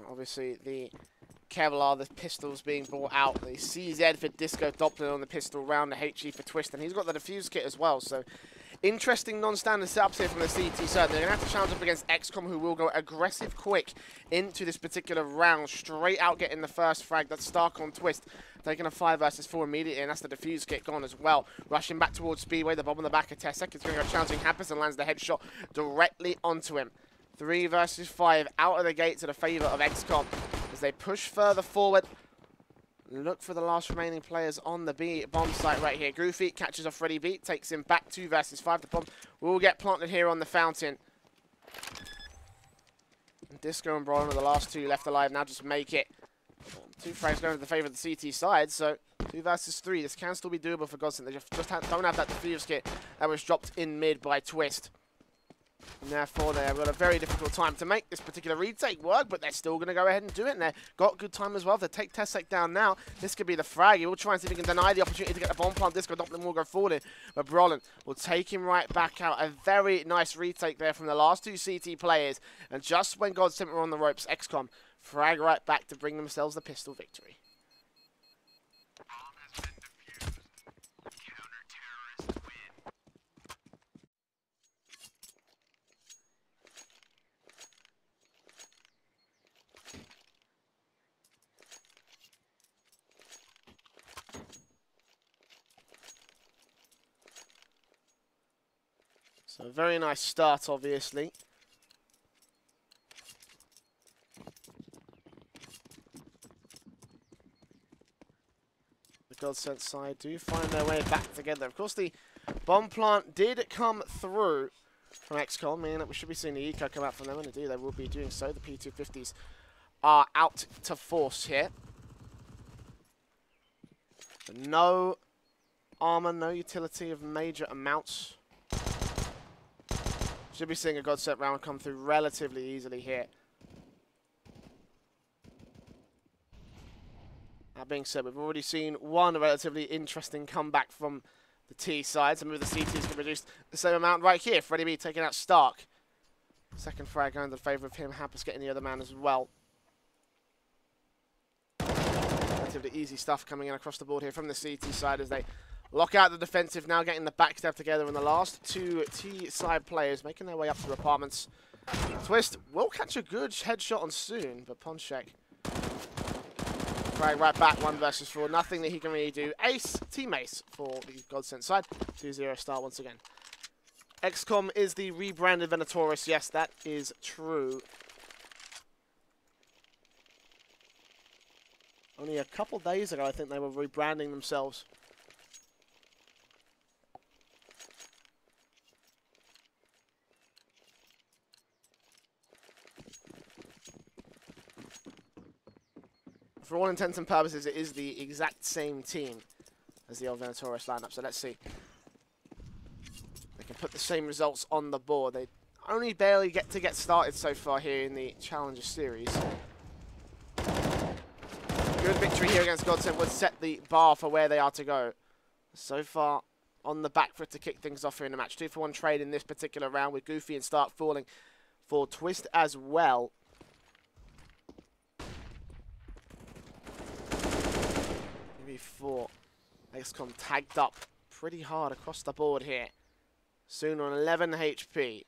Obviously, the Kevlar, the pistols being brought out. The CZ for Disco Doppler on the pistol round, the HE for Twist, and he's got the defuse kit as well. So, interesting non-standard setups here from the CT side. They're going to have to challenge up against x-kom, who will go aggressive quick into this particular round. Straight out getting the first frag. That's Stark on Twist. Taking a 5 versus 4 immediately, and that's the defuse kit gone as well. Rushing back towards Speedway. The bomb on the back of Tessek. It's going to go challenging Hampus and lands the headshot directly onto him. 3 versus 5 out of the gate to the favour of x-kom as they push further forward. Look for the last remaining players on the B bomb site right here. Goofy catches off Freddy B, takes him back 2 versus 5. The bomb will get planted here on the fountain. And Disco and Brian are the last 2 left alive. Now just make it. 2 frags going to the favour of the CT side, so 2 versus 3. This can still be doable for GODSENT. They just don't have that defuse kit that was dropped in mid by Twist. And therefore, they've got a very difficult time to make this particular retake work, but they're still going to go ahead and do it, and they've got good time as well. If they take Tessek down now, this could be the frag. He will try and see if he can deny the opportunity to get the bomb plant. Disco Doppler will go forward in, but Brolin will take him right back out. A very nice retake there from the last 2 CT players, and just when GODSENT were on the ropes, x-kom frag right back to bring themselves the pistol victory. So a very nice start, obviously. The GODSENT side do find their way back together. Of course, the bomb plant did come through from x-kom, meaning that we should be seeing the eco come out from them, and indeed they will be doing so. The P250s are out to force here. But no armor, no utility of major amounts. Should be seeing a GODSENT round come through relatively easily here. That being said, we've already seen one relatively interesting comeback from the T side. Some of the CTs can produce the same amount right here. Freddy B taking out Stark. Second frag going to the favour of him. Hampus getting the other man as well. Relatively easy stuff coming in across the board here from the CT side as they lock out the defensive, now getting the backstab together, and the last 2 T-side players making their way up to the apartments. Twist will catch a good headshot on soon, but Ponchek frag right back, 1 versus 4. Nothing that he can really do. Ace, team ace for the GODSENT side. 2-0 start once again. x-kom is the rebranded Venatoris. Yes, that is true. Only a couple days ago, I think they were rebranding themselves. For all intents and purposes, it is the exact same team as the old Venatoris lineup. So let's see. They can put the same results on the board. They only barely get started so far here in the Challenger Series. Good victory here against GODSENT would set the bar for where they are to go. So far, on the back foot to kick things off here in the match. 2-for-1 trade in this particular round with Goofy and Stark falling for Twist as well. Before x-kom tagged up pretty hard across the board here. Soon on 11 HP.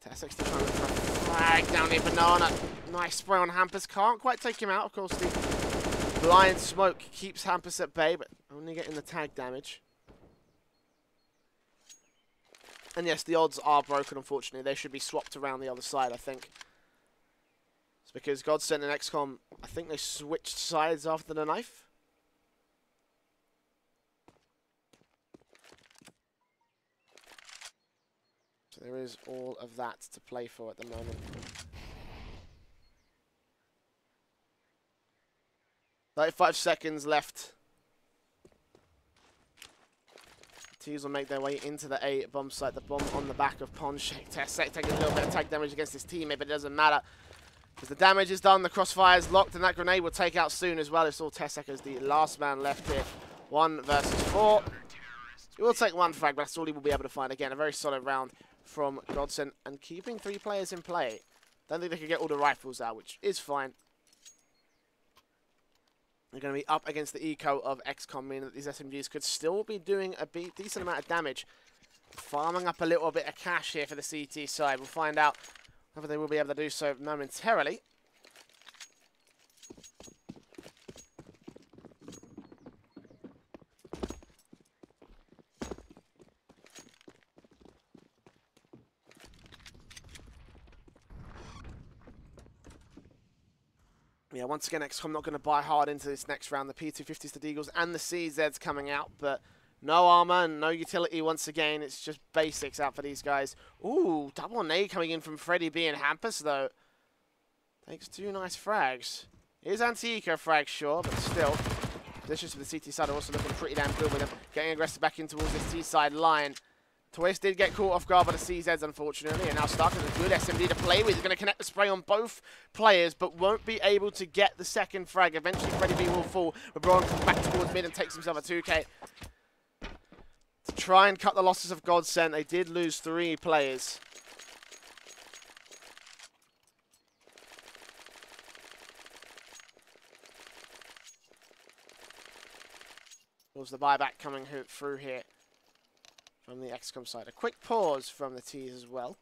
Tessek still trying to look for a flag down here. Banana. Nice spray on Hampus. Can't quite take him out. Of course, the blind smoke keeps Hampus at bay, but only getting the tag damage. And yes, the odds are broken, unfortunately. They should be swapped around the other side, I think. It's because GODSENT and x-kom, I think they switched sides after the knife. So there is all of that to play for at the moment. 35 seconds left. Teams will make their way into the A bomb site. The bomb on the back of Ponchek. Tessek taking a little bit of tag damage against his teammate, but it doesn't matter. Because the damage is done, the crossfire is locked, and that grenade will take out soon as well. It's all Tessek as the last man left here. 1 versus 4. He will take 1 frag, but that's all he will be able to find. Again, a very solid round from GODSENT, and keeping 3 players in play. Don't think they can get all the rifles out, which is fine. They're going to be up against the eco of x-kom, meaning that these SMGs could still be doing a decent amount of damage. Farming up a little bit of cash here for the CT side. We'll find out whether they will be able to do so momentarily. Yeah, once again, x-kom not going to buy hard into this next round. The P250s, the Deagles, and the CZs coming out, but no armor and no utility once again. It's just basics out for these guys. Ooh, double nade coming in from Freddy B and Hampus, though. Takes 2 nice frags. It is anti-eco frags, sure, but still. Positions for the CT side are also looking pretty damn good with them. Getting aggressive back in towards this T-side line. Twist did get caught off guard by the CZs, unfortunately, and now Stark has a good SMD to play with. He's going to connect the spray on both players, but won't be able to get the second frag. Eventually, Freddy B will fall. LeBron comes back towards mid and takes himself a 2K. To try and cut the losses of GODSENT, they did lose 3 players. Was the buyback coming through here from the x-kom side. A quick pause from the T's as well.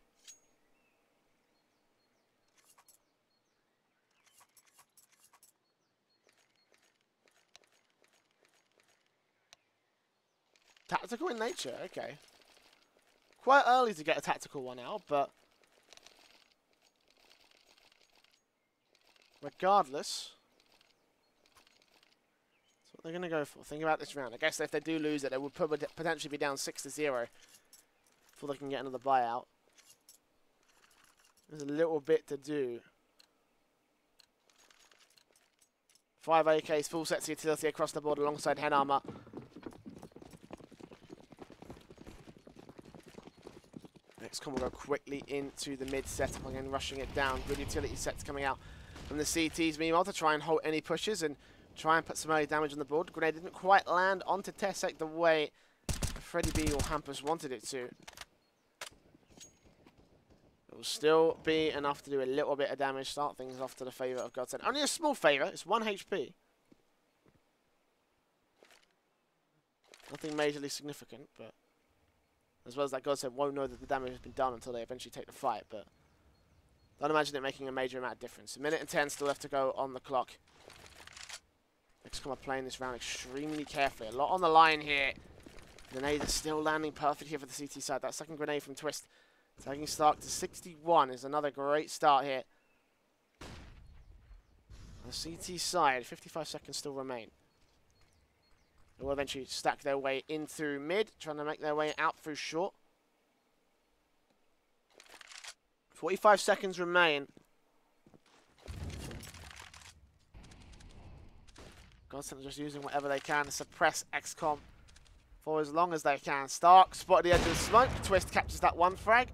Tactical in nature, okay. Quite early to get a tactical one out, but regardless, that's what they're going to go for. Think about this round. I guess if they do lose it, they would potentially be down 6-0 before they can get another buyout. There's a little bit to do. 5 AKs, full sets of utility across the board alongside head armor. x-kom will go quickly into the mid setup again, rushing it down. Good utility sets coming out from the CTs meanwhile to try and halt any pushes and try and put some early damage on the board. Grenade didn't quite land onto Tesek the way Freddy B or Hampus wanted it to. It will still be enough to do a little bit of damage, start things off to the favour of GODSENT. Only a small favour, it's 1 HP. Nothing majorly significant, but as well as that, GODSENT won't know that the damage has been done until they eventually take the fight, but don't imagine it making a major amount of difference. 1 minute and 10 still left to go on the clock. x-kom are playing this round extremely carefully. A lot on the line here. Grenade is still landing perfect here for the CT side. That second grenade from Twist, taking Stark to 61 is another great start here. On the CT side, 55 seconds still remain. They will eventually stack their way in through mid, trying to make their way out through short. 45 seconds remain. GODSENT just using whatever they can to suppress x-kom for as long as they can. Stark spotted the edge of the smoke. Twist captures that 1 frag.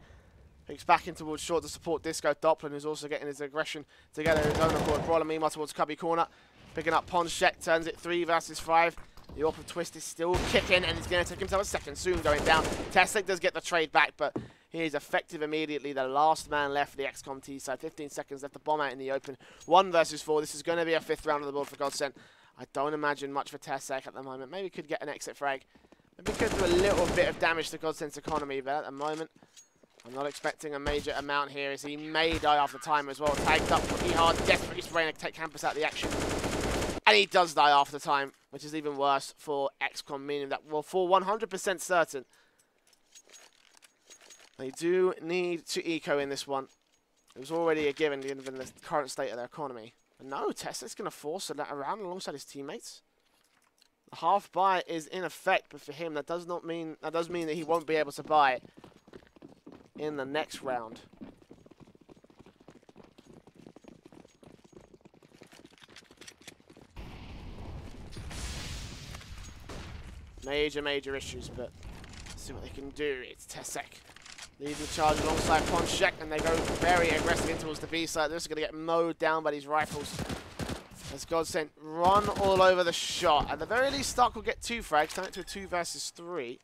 Picks back in towards short to support Disco. Doppler, who's also getting his aggression together his own accord. Brawler meanwhile towards cubby corner. Picking up Ponchek, turns it 3 versus 5. The AWP of Twist is still kicking, and he's going to take himself a second soon going down. Tesek does get the trade back, but he is effective immediately. The last man left for the x-kom T side. 15 seconds left to bomb out in the open. 1 versus 4. This is going to be a 5th round on the board for GODSENT. I don't imagine much for Tesek at the moment. Maybe could get an exit frag. Maybe could do a little bit of damage to GODSENT's economy, but at the moment, I'm not expecting a major amount here, as he may die after time as well. Tagged up pretty hard, desperately spraying to take Hampus out of the action. And he does die after time, which is even worse for x-kom, meaning that, well, for 100% certain, they do need to eco in this one. It was already a given given the current state of their economy. But no, Tesla's going to force that around alongside his teammates. The half buy is in effect, but for him, that does mean that he won't be able to buy in the next round. Major issues, but let's see what they can do. It's Tesek leading the charge alongside Ponchek, and they go very aggressive in towards the B side. They're just going to get mowed down by these rifles. As GODSENT run all over the shot. At the very least, Stark will get 2 frags, turn it to a 2 versus 3.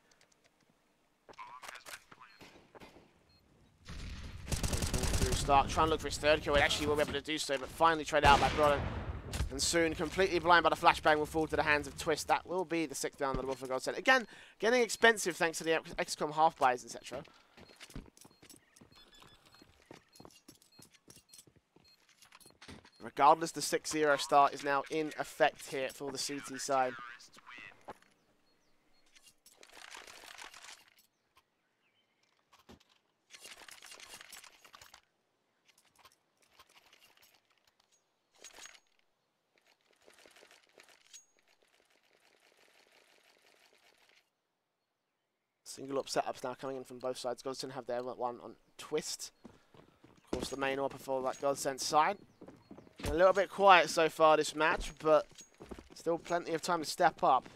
Stark. Trying to look for his third kill. He actually will be able to do so, but finally traded out by Brolin. And soon, completely blind by the flashbang, will fall to the hands of Twist. That will be the 6th down on the board for GODSENT. Again, getting expensive thanks to the x-kom half buys, etc. Regardless, the 6-0 start is now in effect here for the CT side. Single up setups now coming in from both sides. GODSENT have their one on Twist. Of course, the main AWP for that GODSENT side. A little bit quiet so far this match, but still plenty of time to step up.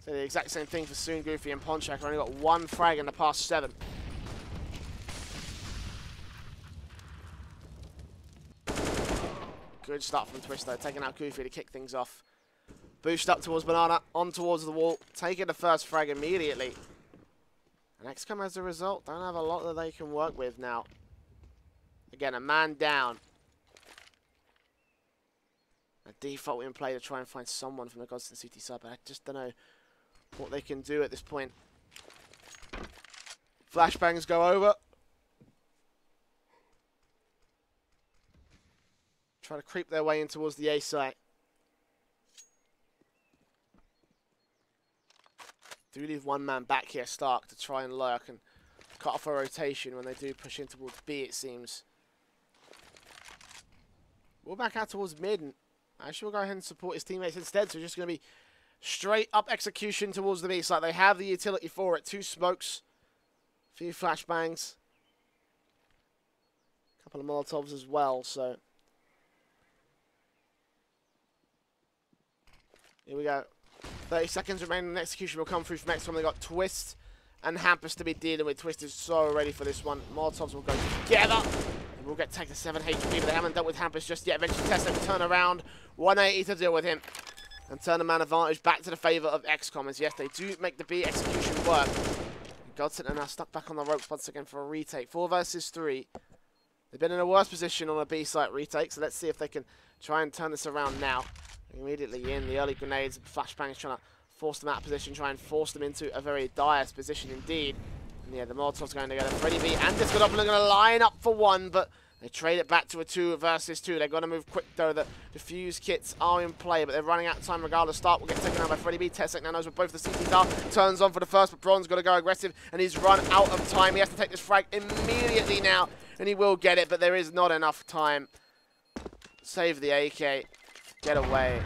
So the exact same thing for Soon, Goofy, and Ponchak. Only got 1 frag in the past 7. Good start from Twist though, taking out Goofy to kick things off. Boost up towards Banana, on towards the wall, taking the first frag immediately. And x-kom as a result don't have a lot that they can work with now. Again, a man down. A default in play to try and find someone from the GODSENT CT side, but I just don't know what they can do at this point. Flashbangs go over. Try to creep their way in towards the A site. Do leave one man back here, Stark, to try and lurk and cut off a rotation when they do push in towards B, it seems. We'll back out towards mid, and actually we'll go ahead and support his teammates instead. So it's just going to be straight up execution towards the B site. They have the utility for it. 2 smokes, a few flashbangs, a couple of Molotovs as well. So here we go. 30 seconds remaining, the execution will come through from x-kom. They got Twist and Hampus to be dealing with. Twist is so ready for this one. Molotovs will go together. And we'll get taken to 7 HP, but they haven't dealt with Hampus just yet. Eventually Tessa will turn around. 180 to deal with him. And turn the man advantage back to the favour of x-kom. As yes, they do make the B execution work. GODSENT are now stuck back on the ropes once again for a retake. 4 versus 3. They've been in a worse position on a B site retake, so let's see if they can try and turn this around now. Immediately in, the early grenades and flashbangs trying to force them out of position, try and force them into a very dire position indeed. And yeah, the Molotovs going together. Freddy B and Disco are going to line up for 1, but they trade it back to a 2 versus 2. They've got to move quick though. The defuse kits are in play, but they're running out of time regardless. Stark will get taken out by Freddy B. Tesek now knows where both the CTs are. Turns on for the first, but Bron's got to go aggressive, and he's run out of time. He has to take this frag immediately now, and he will get it, but there is not enough time. Save the AK. Get away.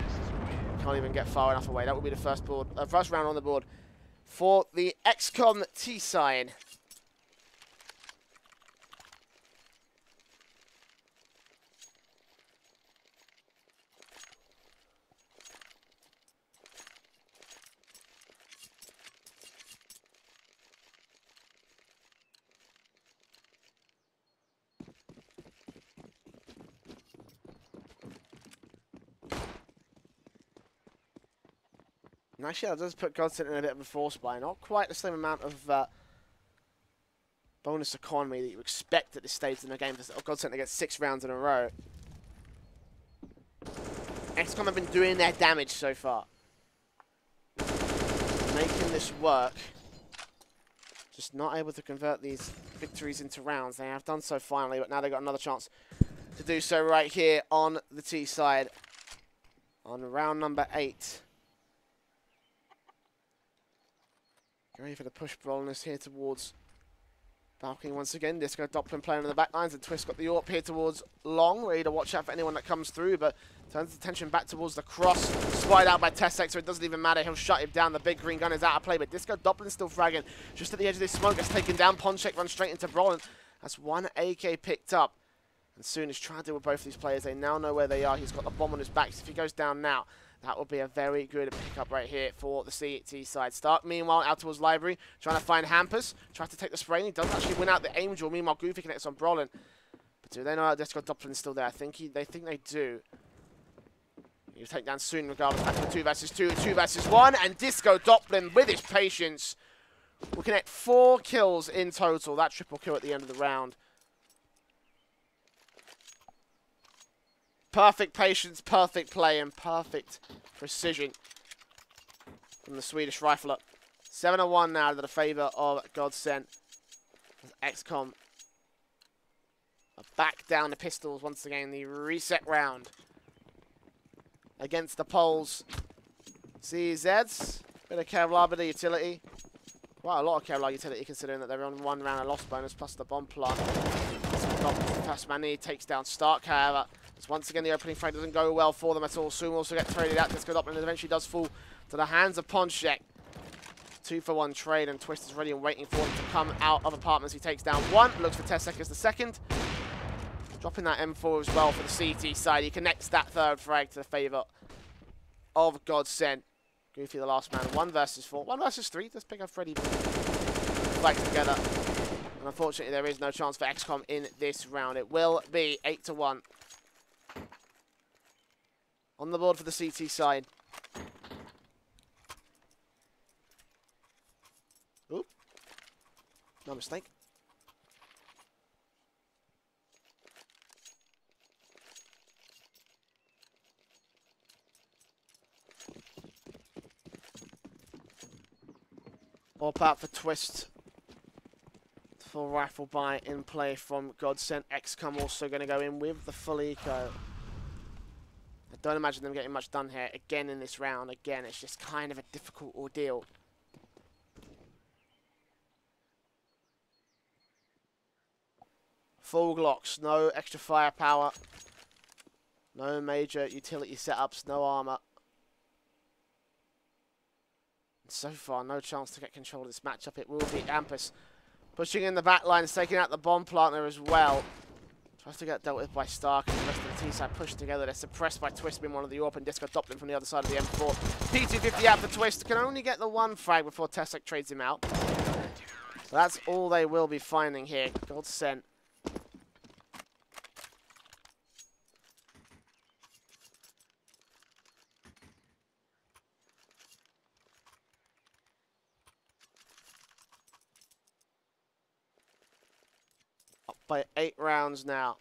Can't even get far enough away. That will be the first round on the board for the x-kom T side. Actually, that does put GODSENT in a bit of a force buy. Not quite the same amount of bonus economy that you expect at this stage in the game for GODSENT to get 6 rounds in a row. x-kom have been doing their damage so far. Making this work. Just not able to convert these victories into rounds. They have done so finally, but now they've got another chance to do so right here on the T side. On round number 8. Ready for the push Brolin here towards balcony once again. Disco Doppler playing on the back lines, and Twist got the AWP here towards Long. Ready to watch out for anyone that comes through, but turns attention back towards the cross. Spied out by Tesek, so it doesn't even matter. He'll shut him down. The big green gun is out of play, but Disco Doppler's still fragging. Just at the edge of this smoke, gets taken down. Ponchek runs straight into Brolin. That's 1 AK picked up. And Soon is trying to deal with both of these players. They now know where they are. He's got the bomb on his back, so if he goes down now, that will be a very good pickup right here for the CT side. Stark, meanwhile, out towards Library, trying to find Hampus. Tries to take the spray, and he doesn't actually win out the Angel. Meanwhile, Goofy connects on Brolin. But do they know that Disco Doppler's still there? They think they do. You take down Soon regardless. Back to 2 versus 2, 2 versus 1, and Disco Doppler with his patience will connect 4 kills in total. That triple kill at the end of the round. Perfect patience, perfect play, and perfect precision from the Swedish rifler. 7-1 now to the favour of GODSENT. x-kom are back down the pistols once again. The reset round against the Poles. CZs, bit of Kevlar, bit of utility. Quite a lot of Kevlar utility considering that they're on 1 round of loss bonus plus the bomb plant. Tasmani takes down Stark, however. Once again, the opening frag doesn't go well for them at all. Soon also get traded out. Disco Doppler eventually does fall to the hands of Ponchek. 2-for-1 trade, and Twist is ready and waiting for him to come out of apartments. He takes down 1, looks for Tesek as the second. Dropping that M4 as well for the CT side. He connects that 3rd frag to the favour of GODSENT. Goofy the last man. 1 versus 4. 1 versus 3. Let's pick up Freddy. Fight together. And unfortunately, there is no chance for x-kom in this round. It will be 8-1. On the board for the CT side. Oop. No mistake. Up out for Twist. Full rifle buy in play from GODSENT. x-kom also going to go in with the full eco. I don't imagine them getting much done here again in this round. Again, it's just kind of a difficult ordeal. Full Glocks, no extra firepower. No major utility setups, no armor. And so far, no chance to get control of this matchup. It will be Ampus pushing in the back line, taking out the bomb planter as well. Tries to get dealt with by Stark, and the rest of the T-side pushed together. They're suppressed by Twist being one of the AWP, and Disco Doppler from the other side of the M4. P250 out for Twist. Can only get the 1 frag before Tesek trades him out. So that's all they will be finding here. GODSENT. By 8 rounds now.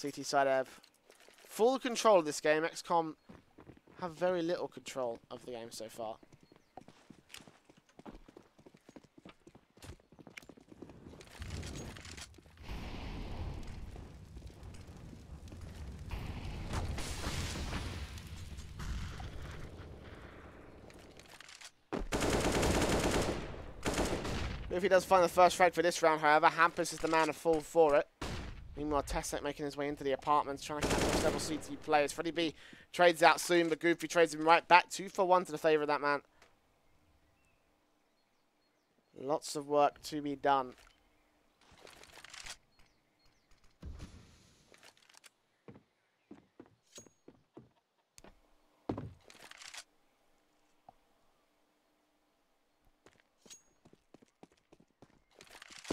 CT side have full control of this game. x-kom have very little control of the game so far. If he does find the first frag for this round, however, Hampus is the man to fall for it. Meanwhile, Tesek making his way into the apartments, trying to catch up several CT players. Freddy B trades out soon, but Goofy trades him right back. 2-for-1 to the favour of that man. Lots of work to be done.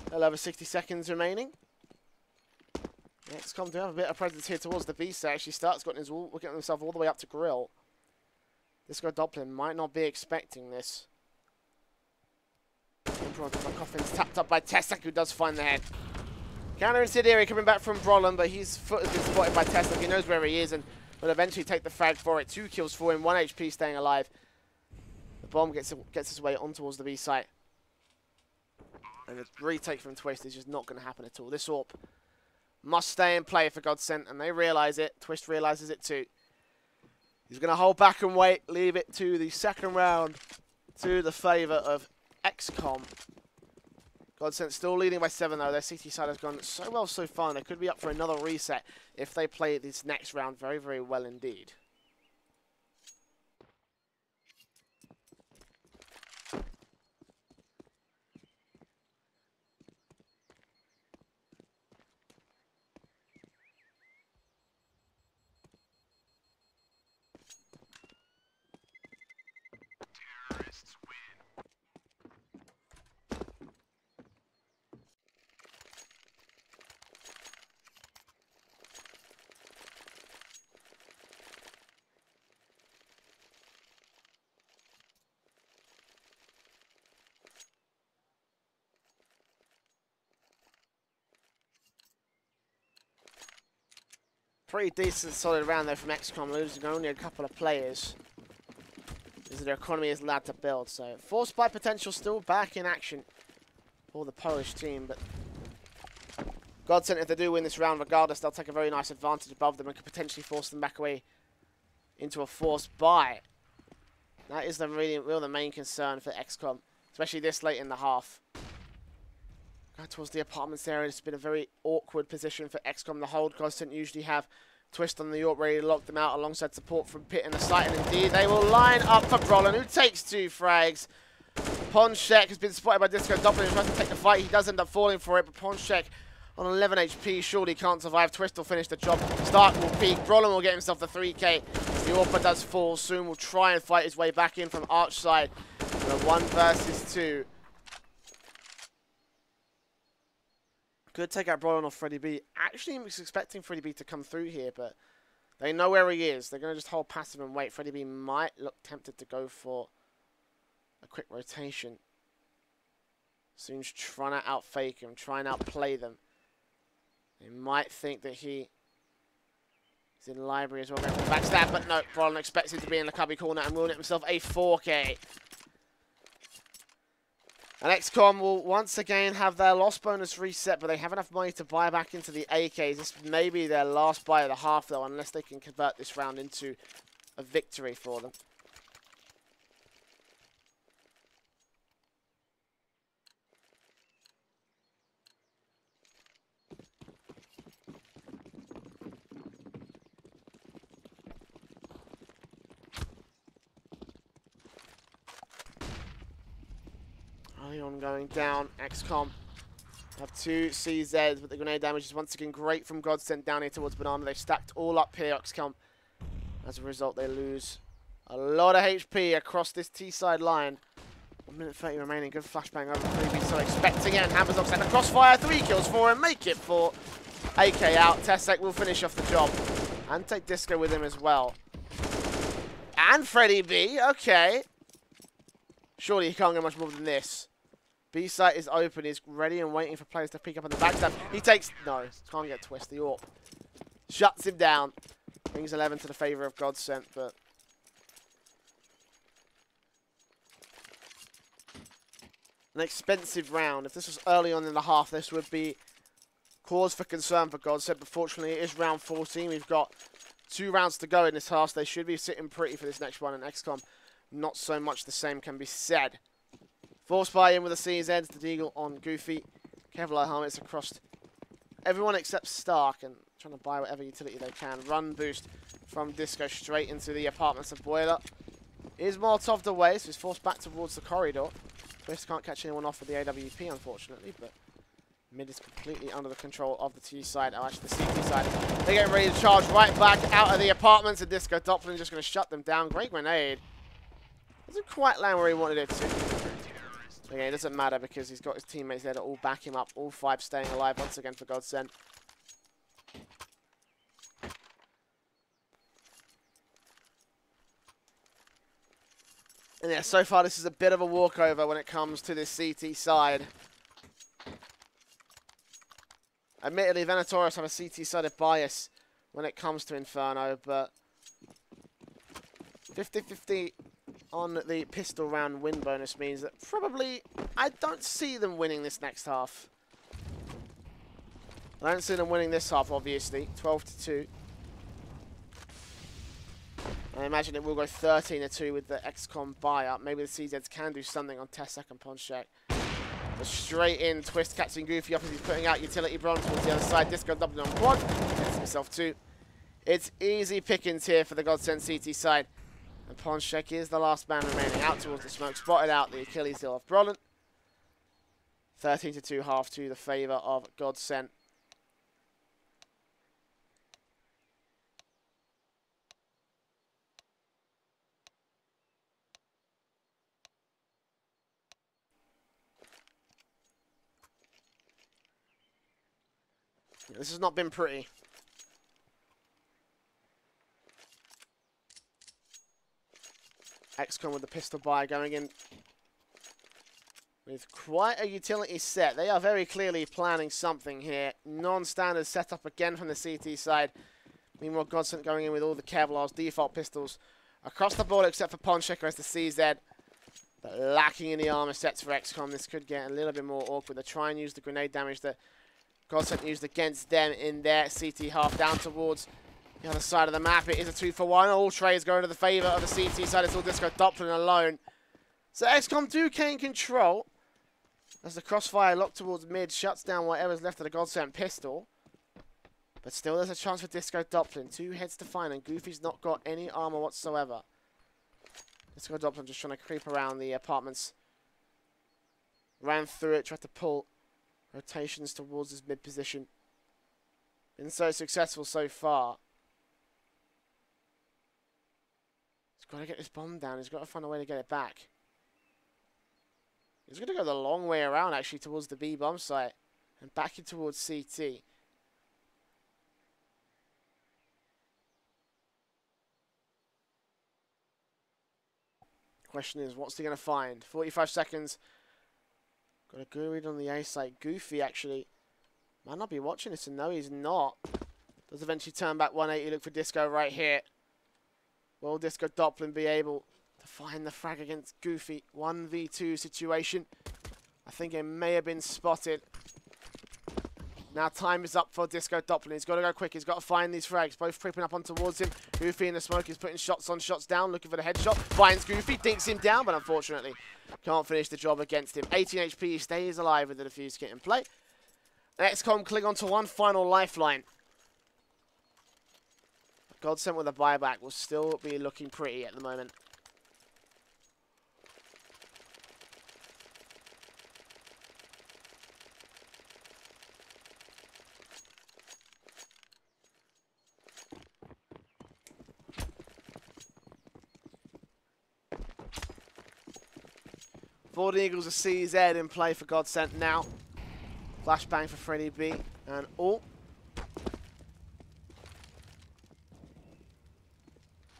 A little over 60 seconds remaining. x-kom do have a bit of presence here towards the B side. She starts getting himself all the way up to grill. Disco Doppler might not be expecting this. Coffin's tapped up by Tesek, who does find the head. Counter incendiary coming back from Brolin, but his foot has been spotted by Tesek. He knows where he is and will eventually take the frag for it. 2 kills for him, 1 HP staying alive. The bomb gets its way on towards the B site. And the retake from Twist is just not going to happen at all. This AWP must stay in play for GODSENT, and they realise it. Twist realises it too. He's going to hold back and wait, leave it to the second round to the favour of x-kom. GODSENT still leading by 7 though. Their CT side has gone so well so far, and they could be up for another reset if they play this next round very, very well indeed. Pretty decent, solid round there from x-kom, losing only a couple of players. As their economy is allowed to build. So, force buy potential still back in action for the Polish team. But GODSENT, if they do win this round, regardless, they'll take a very nice advantage above them and could potentially force them back away into a force buy. That is the main concern for x-kom, especially this late in the half. Go towards the apartments area. It's been a very awkward position for x-kom to hold. GODSENT usually have Twist on the York ready to lock them out alongside support from Pit in the site. And indeed, they will line up for Brolin, who takes 2 frags. Ponchek has been spotted by Disco Doppler. He tries to take the fight. He does end up falling for it, but Ponchek on 11 HP surely can't survive. Twist will finish the job. Stark will peek. Brolin will get himself the 3k. The Orpa does fall. Soon will try and fight his way back in from Arch side. 1 versus 2. Could take out Brolin off Freddie B. Actually, I was expecting Freddie B to come through here, but they know where he is. They're going to just hold passive and wait. Freddie B might look tempted to go for a quick rotation. Soon's trying to outfake him, trying to outplay them. They might think that he is in library as well. Going for the backstab, but no. Brolin expects him to be in the cubby corner and will net himself a 4k. And x-kom will once again have their loss bonus reset, but they have enough money to buy back into the AKs. This may be their last buy of the half, though, unless they can convert this round into a victory for them. On going down, x-kom have 2 CZs, but the grenade damage is once again great from GODSENT down here towards Banana. They've stacked all up here, x-kom. As a result, they lose a lot of HP across this T-side line. 1 minute 30 remaining, good flashbang over the previous, so expecting it, and Hammers offset the crossfire, 3 kills for him, make it for AK out. Tesek will finish off the job, and take Disco with him as well. And Freddie B, okay. Surely he can't get much more than this. B site is open. He's ready and waiting for players to pick up on the backstab. He takes... No, can't get Twist. The AWP shuts him down. Brings 11 to the favour of GODSENT, but... An expensive round. If this was early on in the half, this would be cause for concern for GODSENT. But fortunately, it is round 14. We've got 2 rounds to go in this half. So they should be sitting pretty for this next one. And x-kom, not so much the same can be said. Force buy in with the CZs, the Deagle on Goofy. Kevlar helmets across everyone except Stark, and trying to buy whatever utility they can. Run boost from Disco straight into the apartments of Boiler. Is Molotov the way, so he's forced back towards the corridor. Twist can't catch anyone off with the AWP, unfortunately, but mid is completely under the control of the T side. Oh, actually, the CT side. They're getting ready to charge right back out of the apartments, and Disco Doppler just going to shut them down. Great grenade. Doesn't quite land where he wanted it to. Again, it doesn't matter because he's got his teammates there to all back him up. All 5 staying alive once again for GODSENT. And yeah, so far this is a bit of a walkover when it comes to this CT side. Admittedly, Venatoris have a CT-sided bias when it comes to Inferno, but 50-50 on the pistol round win bonus means that probably I don't see them winning this next half. I don't see them winning this half, obviously. 12-2. I imagine it will go 13-2 with the x-kom buy-up. Maybe the CZs can do something on Tesek and Ponchek. But straight in, Twist catching Goofy up as he's putting out utility bronze towards the other side. Disco doubling on quad. Gets himself 2. It's easy pickings here for the GODSENT CT side. And Ponchek is the last man remaining out towards the smoke. Spotted out the Achilles heel of Brolin. 13-2 half to the favour of GODSENT. This has not been pretty. x-kom with the pistol buy going in with quite a utility set. They are very clearly planning something here. Non-standard setup again from the CT side. Meanwhile, GODSENT going in with all the Kevlar's default pistols across the board except for Ponchecker as the CZ. But lacking in the armor sets for x-kom. This could get a little bit more awkward. They try and use the grenade damage that GODSENT used against them in their CT half down towards the other side of the map. It is a 2-for-1. All trades going to the favor of the CT side. It's all Disco Doppler alone. So x-kom do gain control as the crossfire locked towards mid shuts down whatever's left of the GODSENT pistol. But still there's a chance for Disco Doppler. 2 heads to find, and Goofy's not got any armor whatsoever. Disco Doppler just trying to creep around the apartments. Ran through it, tried to pull rotations towards his mid position. Been so successful so far. He's got to get this bomb down. He's got to find a way to get it back. He's going to go the long way around, actually, towards the B bomb site. And back in towards CT. Question is, what's he going to find? 45 seconds. Got a good read on the A site. Goofy, actually, might not be watching this, and no, he's not. Does eventually turn back 180. Look for Disco right here. Will Disco Doppler be able to find the frag against Goofy? 1v2 situation. I think it may have been spotted. Now time is up for Disco Doppler. He's got to go quick. He's got to find these frags. Both creeping up on towards him. Goofy in the smoke is putting shots on, shots down. Looking for the headshot. Finds Goofy. Dinks him down, but unfortunately can't finish the job against him. 18 HP. He stays alive with the defuse kit in play. x-kom cling on to one final lifeline. GODSENT with a buyback will still be looking pretty at the moment. Ford Eagles a CZ in play for GODSENT now. Flashbang for Freddy B and all.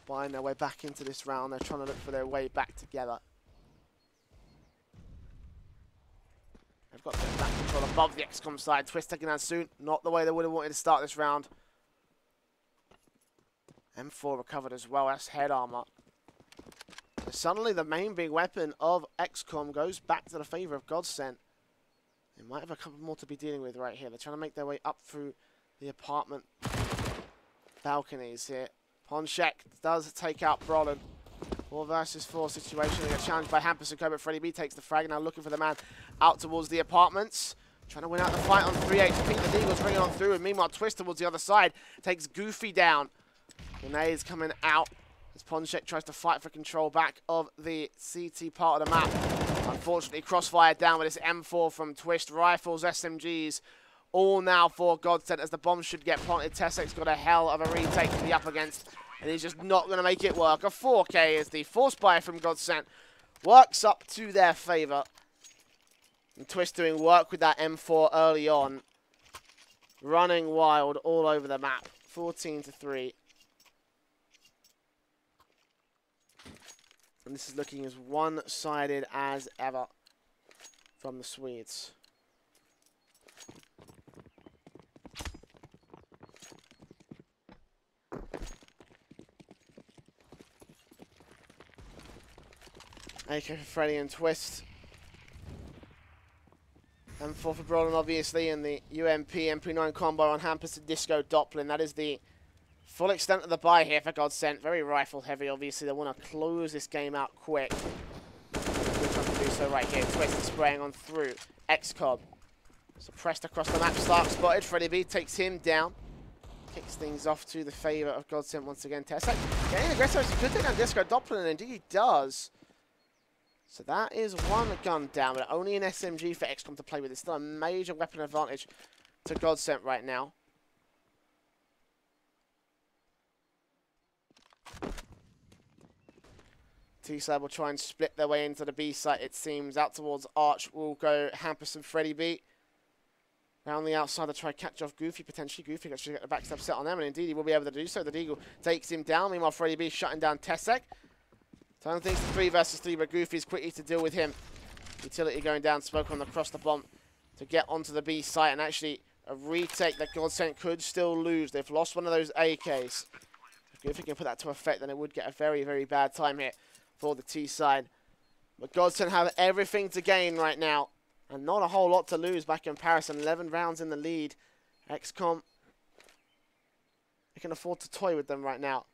Buying their way back into this round. They're trying to look for their way back together. They've got the back control above the x-kom side. Twist taking down soon. Not the way they would have wanted to start this round. M4 recovered as well. That's head armor. Suddenly the main big weapon of x-kom goes back to the favor of GODSENT. They might have a couple more to be dealing with right here. They're trying to make their way up through the apartment balconies here. Ponchek does take out Brolin. 4 versus 4 situation. They get challenged by Hampus and but Freddy B takes the frag. Now looking for the man out towards the apartments. Trying to win out the fight on 3 HP. The Eagles bringing on through. And meanwhile, Twist towards the other side takes Goofy down. Grenades coming out as Ponchek tries to fight for control back of the CT part of the map. Unfortunately, crossfire down with this M4 from Twist. Rifles, SMGs, all now for GODSENT as the bomb should get planted. Tessek's got a hell of a retake to be up against, and he's just not going to make it work. A 4K is the force buy from GODSENT. Works up to their favour. And Twist doing work with that M4 early on. Running wild all over the map. 14-3. And this is looking as one-sided as ever from the Swedes. AK for Freddy and Twist. M4 for Brolin, obviously, and the UMP MP9 combo on Hampus and Disco Doppler. That is the full extent of the buy here for GODSENT. Very rifle heavy, obviously. They want to close this game out quick. We're trying to do so right here. Twist spraying on through. x-kom suppressed across the map. Stark spotted. Freddy B takes him down. Kicks things off to the favour of GODSENT once again. Tesek getting aggressive as he could take down Disco Doppler, and indeed he does. So that is one gun down, but only an SMG for x-kom to play with. It's still a major weapon advantage to GODSENT right now. T-side will try and split their way into the B site, it seems. Out towards Arch will go Hampus and Freddy B. Round the outside to try to catch off Goofy, potentially. Goofy got to get the backstep set on them, and indeed he will be able to do so. The Deagle takes him down. Meanwhile, Freddy B shutting down Tesek. Turning things to 3 versus 3, but Goofy's quickly to deal with him. Utility going down, smoke on across the bomb to get onto the B site, and actually A retake that GODSENT could still lose. They've lost one of those AKs. If we can put that to effect, then it would get a very, very bad time hit for the T side. But GODSENT have everything to gain right now. And not a whole lot to lose by comparison. 11 rounds in the lead. x-kom, they can afford to toy with them right now.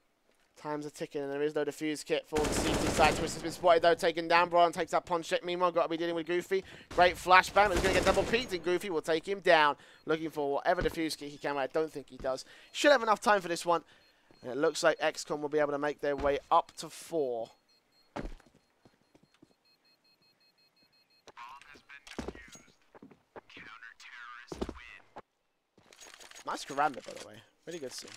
Times are ticking, and there is no defuse kit for the CT side. Twist has been spotted, though, taken down. Brian takes that punch check. Meanwhile, got to be dealing with Goofy. Great flashbang, but he's going to get double peaked, and Goofy will take him down. Looking for whatever defuse kit he can. I don't think he does. Should have enough time for this one. And it looks like x-kom will be able to make their way up to 4. Nice Karanda, by the way. Really good scene.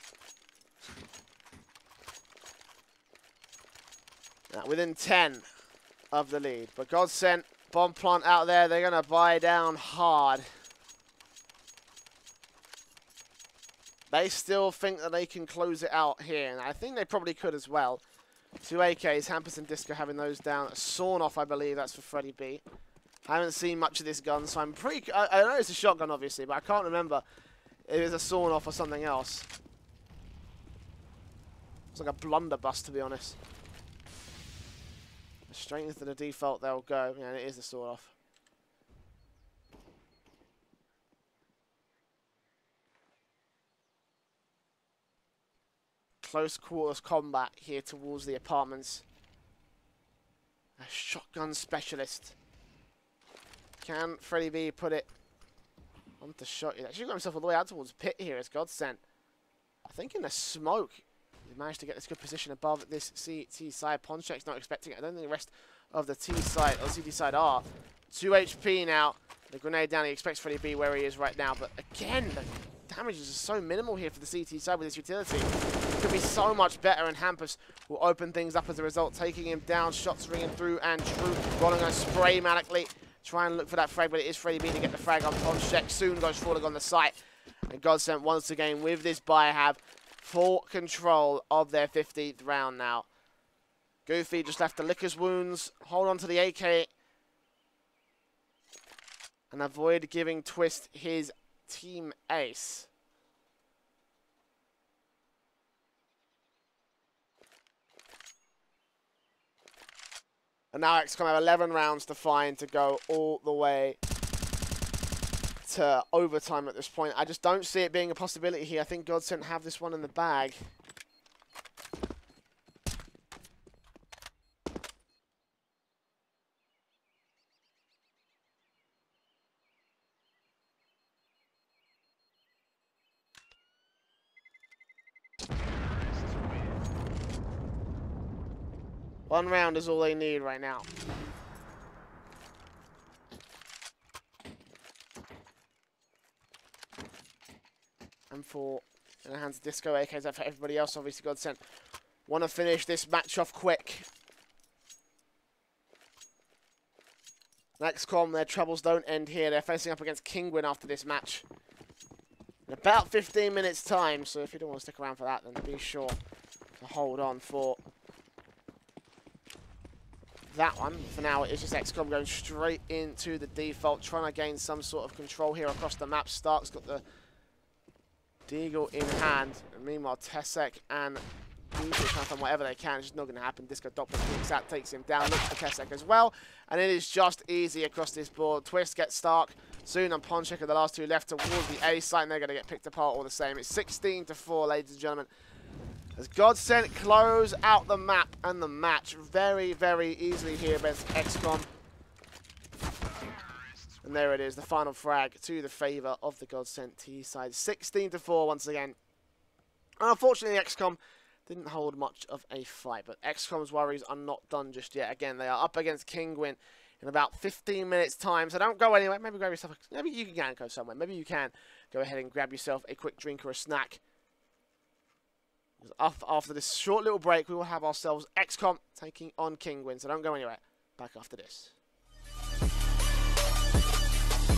Now, within 10 of the lead. But GODSENT, bomb plant out there. They're going to buy down hard. They still think that they can close it out here. And I think they probably could as well. 2 AKs, Hampus and Disco having those down. A sawn off, I believe. That's for Freddie B. I haven't seen much of this gun, so I'm pretty... I know it's a shotgun, obviously, but I can't remember if it's a sawn off or something else. It's like a blunderbuss, to be honest. Straight into the default they'll go. Yeah, it is a sawn off. Close quarters combat here towards the apartments. A shotgun specialist. Can Freddie B put it onto shot? He's actually got himself all the way out towards pit here as GODSENT. I think in the smoke, he managed to get this good position above this CT side. Ponchek's not expecting it. I don't think the rest of the T side or CT side are. 2 HP now. The grenade down. He expects Freddie B where he is right now. But again, the damage is so minimal here for the CT side with this utility. It could be so much better, and Hampus will open things up as a result, taking him down. Shots ringing through, and Drew rolling on spray manically. Try and look for that frag, but it is Freddie B to get the frag on Ponchek. Soon goes falling on the site. And GODSENT once again with this buy have full control of their 15th round now. Goofy just left to lick his wounds. Hold on to the AK. And avoid giving Twist his team ace. And now x-kom have 11 rounds to find to go all the way to overtime at this point. I just don't see it being a possibility here. I think GODSENT have this one in the bag. One round is all they need right now. And for in the hands of Disco, AKs for everybody else, obviously GODSENT want to finish this match off quick. x-kom, their troubles don't end here. They're facing up against Kingwin after this match. In about 15 minutes time, so if you don't want to stick around for that, then be sure to hold on for that one. For now, it's just x-kom going straight into the default, trying to gain some sort of control here across the map. Stark's got the Deagle in hand. And meanwhile, Tesek and Goofy trying to find whatever they can. It's just not going to happen. Disco Doppler peeks out, takes him down. Looks for Tesek as well. And it is just easy across this board. Twist gets Stark. Soon and Ponchek are the last two left towards the A site, and they're going to get picked apart all the same. It's 16-4, ladies and gentlemen. As GODSENT close out the map and the match very, very easily here against x-kom. And there it is, the final frag to the favour of the GODSENT T side. 16-4 once again. And unfortunately, x-kom didn't hold much of a fight. But x-kom's worries are not done just yet. Again, they are up against Kingwin in about 15 minutes' time. So don't go anywhere. Maybe grab yourself maybe you can go somewhere. Maybe you can go ahead and grab yourself a quick drink or a snack. After this short little break, we will have ourselves x-kom taking on Kingwin. So don't go anywhere. Back after this.